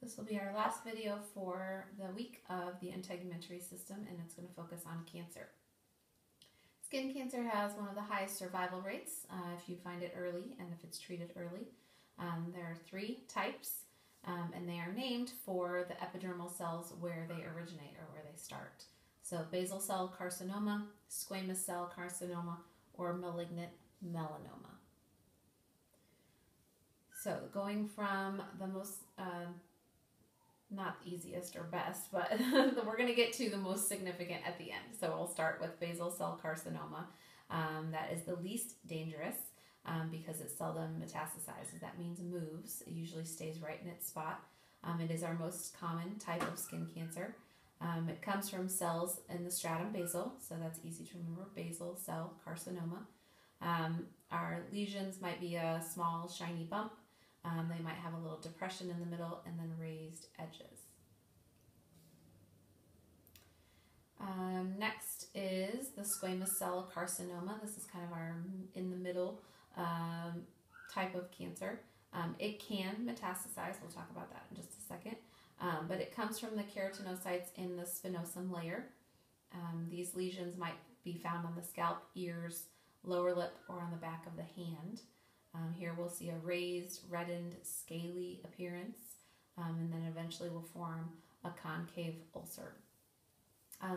This will be our last video for the week of the integumentary system, and it's going to focus on cancer. Skin cancer has one of the highest survival rates if you find it early and if it's treated early. There are 3 types, and they are named for the epidermal cells where they originate or where they start. So basal cell carcinoma, squamous cell carcinoma, or malignant melanoma. So going from the most not easiest or best, but we're going to get to the most significant at the end. So we'll start with basal cell carcinoma. That is the least dangerous because it seldom metastasizes. That means moves. It usually stays right in its spot. It is our most common type of skin cancer. It comes from cells in the stratum basal, so that's easy to remember, basal cell carcinoma. Our lesions might be a small shiny bump. They might have a little depression in the middle and then raised edges. Next is the squamous cell carcinoma. This is kind of our in the middle type of cancer. It can metastasize. We'll talk about that in just a second. But it comes from the keratinocytes in the spinosum layer. These lesions might be found on the scalp, ears, lower lip, or on the back of the hand. Here we'll see a raised, reddened, scaly appearance, and then eventually will form a concave ulcer.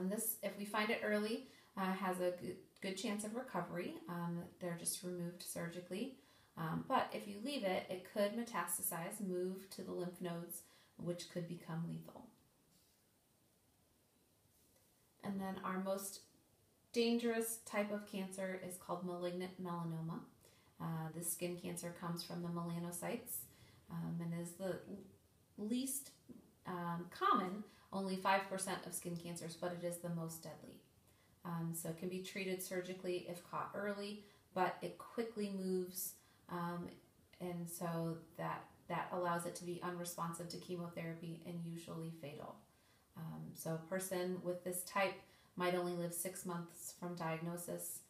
This, if we find it early, has a good chance of recovery. They're just removed surgically. But if you leave it, it could metastasize, move to the lymph nodes, which could become lethal. And then our most dangerous type of cancer is called malignant melanoma. This skin cancer comes from the melanocytes and is the least common, only 5% of skin cancers, but it is the most deadly. So it can be treated surgically if caught early, but it quickly moves, and so that allows it to be unresponsive to chemotherapy and usually fatal. So a person with this type might only live 6 months from diagnosis.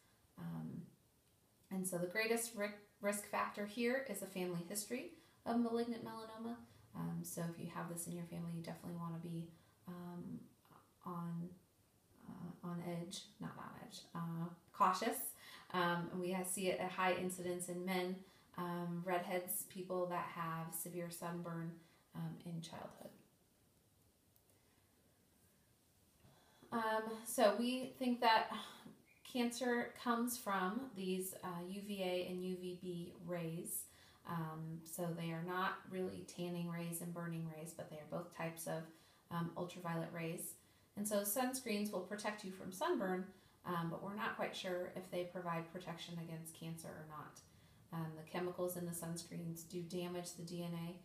And so the greatest risk factor here is a family history of malignant melanoma. So if you have this in your family, you definitely want to be on edge, not on edge, cautious. We see it at high incidence in men, redheads, people that have severe sunburn in childhood. So we think that cancer comes from these UVA and UVB rays. So they are not really tanning rays and burning rays, but they are both types of ultraviolet rays. And so sunscreens will protect you from sunburn, but we're not quite sure if they provide protection against cancer or not. The chemicals in the sunscreens do damage the DNA.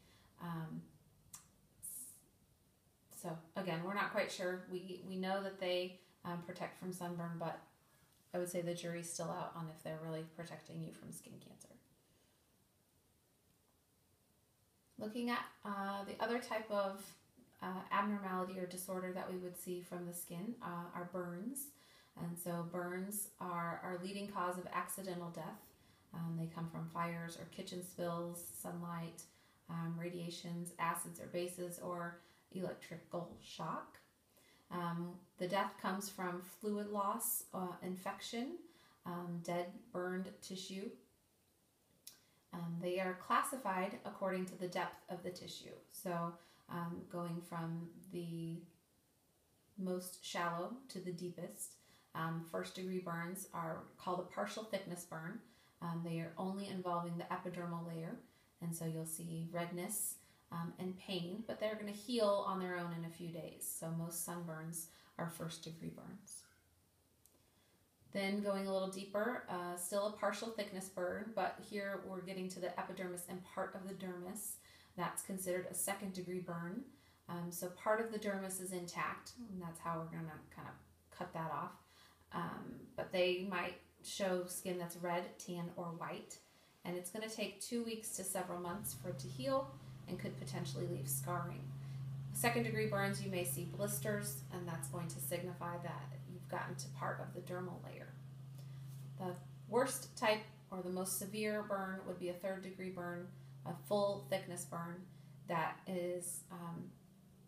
So again, we're not quite sure. We know that they protect from sunburn, but I would say the jury's still out on if they're really protecting you from skin cancer. Looking at the other type of abnormality or disorder that we would see from the skin are burns. And so burns are our leading cause of accidental death. They come from fires or kitchen spills, sunlight, radiations, acids or bases, or electrical shock. The death comes from fluid loss, infection, dead, burned tissue. They are classified according to the depth of the tissue. So going from the most shallow to the deepest. First degree burns are called a partial thickness burn. They are only involving the epidermal layer, and so you'll see redness and pain, but they're going to heal on their own in a few days. So most sunburns are first degree burns. Then going a little deeper, still a partial thickness burn, but here we're getting to the epidermis and part of the dermis. That's considered a second degree burn. So part of the dermis is intact, and that's how we're going to kind of cut that off. But they might show skin that's red, tan, or white, and it's going to take 2 weeks to several months for it to heal and could potentially leave scarring. Second degree burns, you may see blisters, and that's going to signify that you've gotten to part of the dermal layer. The worst type or the most severe burn would be a third degree burn, a full thickness burn, that is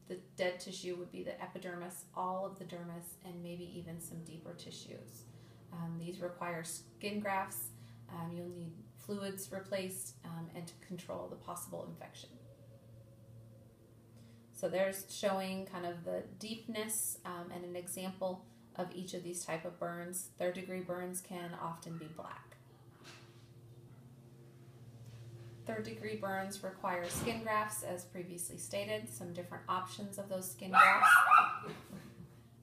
the dead tissue would be the epidermis, all of the dermis, and maybe even some deeper tissues. These require skin grafts. You'll need fluids replaced and to control the possible infection. So there's showing kind of the deepness and an example of each of these type of burns. Third-degree burns can often be black. Third-degree burns require skin grafts, as previously stated. Some different options of those skin grafts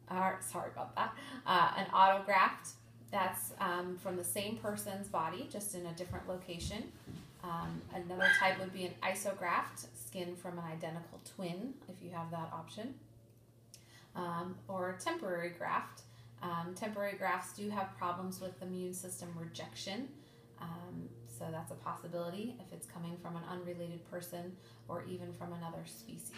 are, sorry about that, an autograft. That's from the same person's body, just in a different location. Another type would be an isograft, skin from an identical twin, if you have that option. Or a temporary graft. Temporary grafts do have problems with immune system rejection. So that's a possibility if it's coming from an unrelated person or even from another species.